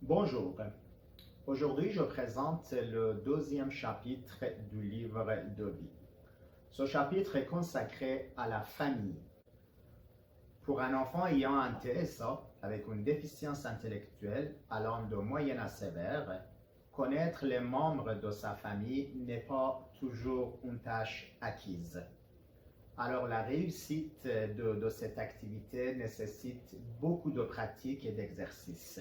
Bonjour, aujourd'hui je présente le deuxième chapitre du livre de vie. Ce chapitre est consacré à la famille. Pour un enfant ayant un TSA avec une déficience intellectuelle allant de moyenne à sévère, connaître les membres de sa famille n'est pas toujours une tâche acquise. Alors la réussite de cette activité nécessite beaucoup de pratique et d'exercice.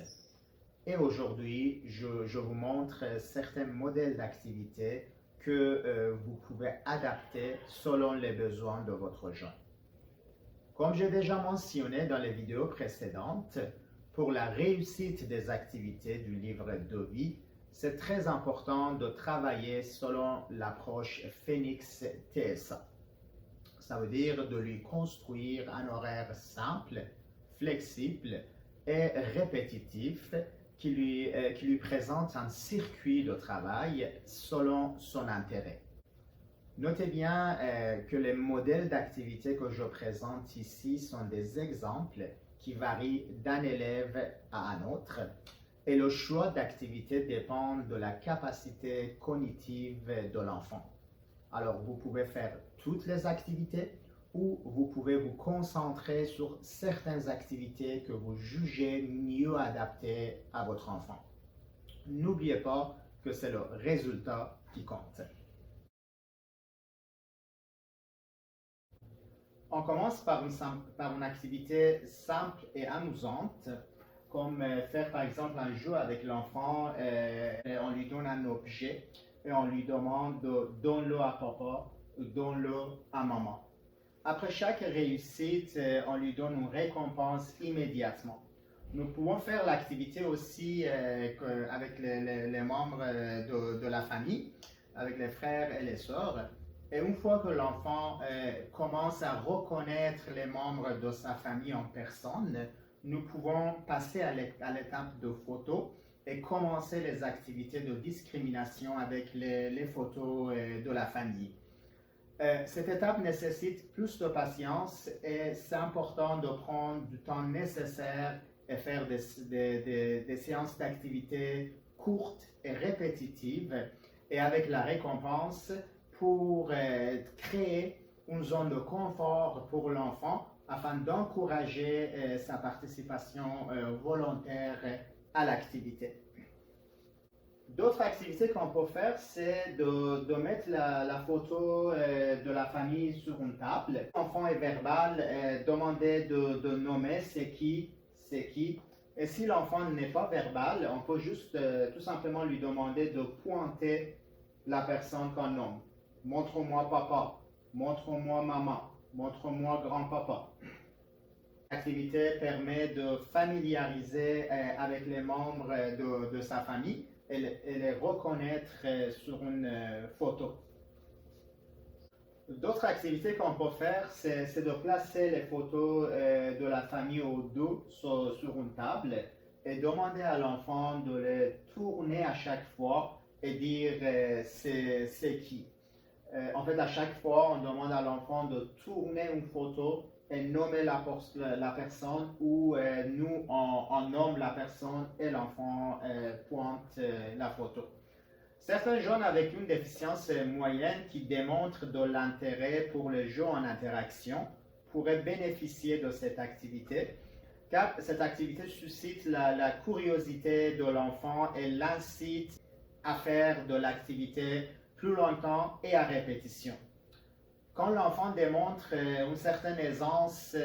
Et aujourd'hui, je vous montre certains modèles d'activités que vous pouvez adapter selon les besoins de votre jeune. Comme j'ai déjà mentionné dans les vidéos précédentes, pour la réussite des activités du livre de vie, c'est très important de travailler selon l'approche Phoenix TSA. Ça veut dire de lui construire un horaire simple, flexible et répétitif qui lui présente un circuit de travail selon son intérêt. Notez bien que les modèles d'activité que je présente ici sont des exemples qui varient d'un élève à un autre et le choix d'activité dépend de la capacité cognitive de l'enfant. Alors, vous pouvez faire toutes les activités ou vous pouvez vous concentrer sur certaines activités que vous jugez mieux adaptées à votre enfant. N'oubliez pas que c'est le résultat qui compte. On commence par une activité simple et amusante, comme faire par exemple un jeu avec l'enfant, et on lui donne un objet et on lui demande de donne-le à papa ou donne-le à maman. Après chaque réussite, on lui donne une récompense immédiatement. Nous pouvons faire l'activité aussi avec les membres de la famille, avec les frères et les sœurs. Et une fois que l'enfant commence à reconnaître les membres de sa famille en personne, nous pouvons passer à l'étape de photo et commencer les activités de discrimination avec les photos de la famille. Cette étape nécessite plus de patience et c'est important de prendre du temps nécessaire et faire des séances d'activité courtes et répétitives et avec la récompense pour créer une zone de confort pour l'enfant afin d'encourager sa participation volontaire à l'activité. D'autres activités qu'on peut faire, c'est de mettre la photo de la famille sur une table. L'enfant est verbal, demander de nommer c'est qui. Et si l'enfant n'est pas verbal, on peut juste tout simplement lui demander de pointer la personne qu'on nomme. Montre-moi papa, montre-moi maman, montre-moi grand-papa. L'activité permet de familiariser avec les membres de sa famille et les reconnaître sur une photo. D'autres activités qu'on peut faire, c'est de placer les photos de la famille au dos sur une table et demander à l'enfant de les tourner à chaque fois et dire c'est qui. En fait, à chaque fois, on demande à l'enfant de tourner une photo et nommer la personne ou nous, on nomme la personne et l'enfant pointe la photo. Certains jeunes avec une déficience moyenne qui démontrent de l'intérêt pour les jeux en interaction pourraient bénéficier de cette activité, car cette activité suscite la curiosité de l'enfant et l'incite à faire de l'activité plus longtemps et à répétition. Quand l'enfant démontre une certaine aisance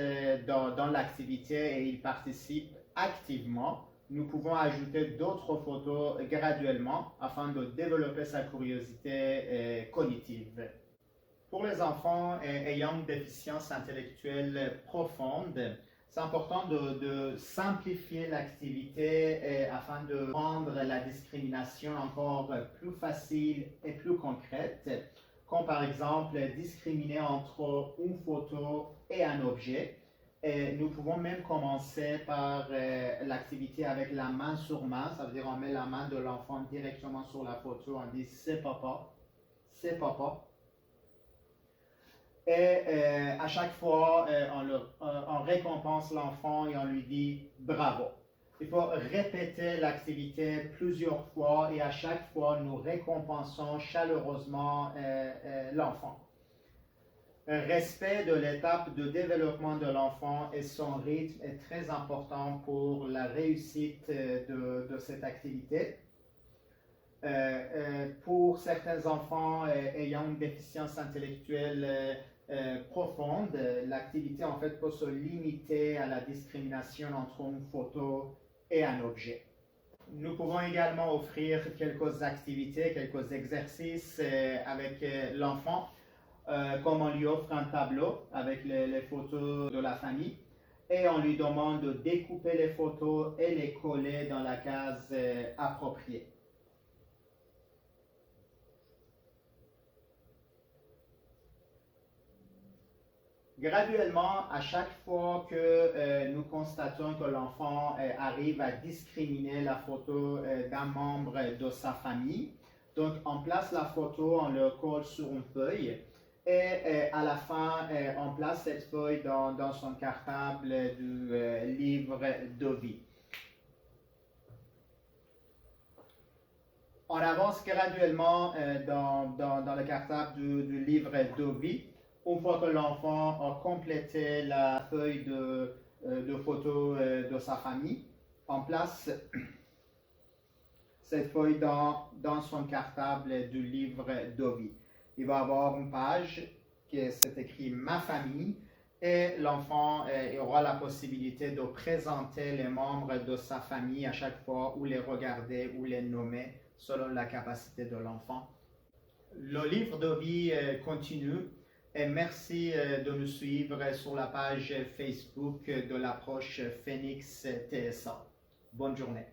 dans l'activité et il participe activement, nous pouvons ajouter d'autres photos graduellement afin de développer sa curiosité cognitive. Pour les enfants ayant une déficience intellectuelle profonde, c'est important de simplifier l'activité afin de rendre la discrimination encore plus facile et plus concrète, comme par exemple discriminer entre une photo et un objet. Et nous pouvons même commencer par l'activité avec la main sur main, ça veut dire on met la main de l'enfant directement sur la photo, on dit c'est papa, c'est papa. Et à chaque fois, on récompense l'enfant et on lui dit bravo. Il faut répéter l'activité plusieurs fois et à chaque fois, nous récompensons chaleureusement l'enfant. Respect de l'étape de développement de l'enfant et son rythme est très important pour la réussite de cette activité. Pour certains enfants ayant une déficience intellectuelle profonde, l'activité en fait peut se limiter à la discrimination entre une photo et un objet. Nous pouvons également offrir quelques activités, quelques exercices avec l'enfant, comme on lui offre un tableau avec les photos de la famille et on lui demande de découper les photos et les coller dans la case appropriée. Graduellement, à chaque fois que nous constatons que l'enfant arrive à discriminer la photo d'un membre de sa famille, donc on place la photo, on le colle sur une feuille et à la fin, on place cette feuille dans son cartable du livre de vie. On avance graduellement dans le cartable du livre de vie. Une fois que l'enfant a complété la feuille de photo de sa famille, on place cette feuille dans son cartable du livre de vie. Il va avoir une page qui c'est écrit Ma famille et l'enfant aura la possibilité de présenter les membres de sa famille à chaque fois ou les regarder ou les nommer selon la capacité de l'enfant. Le livre de vie continue. Et merci de nous suivre sur la page Facebook de l'approche Phoenix TSA. Bonne journée.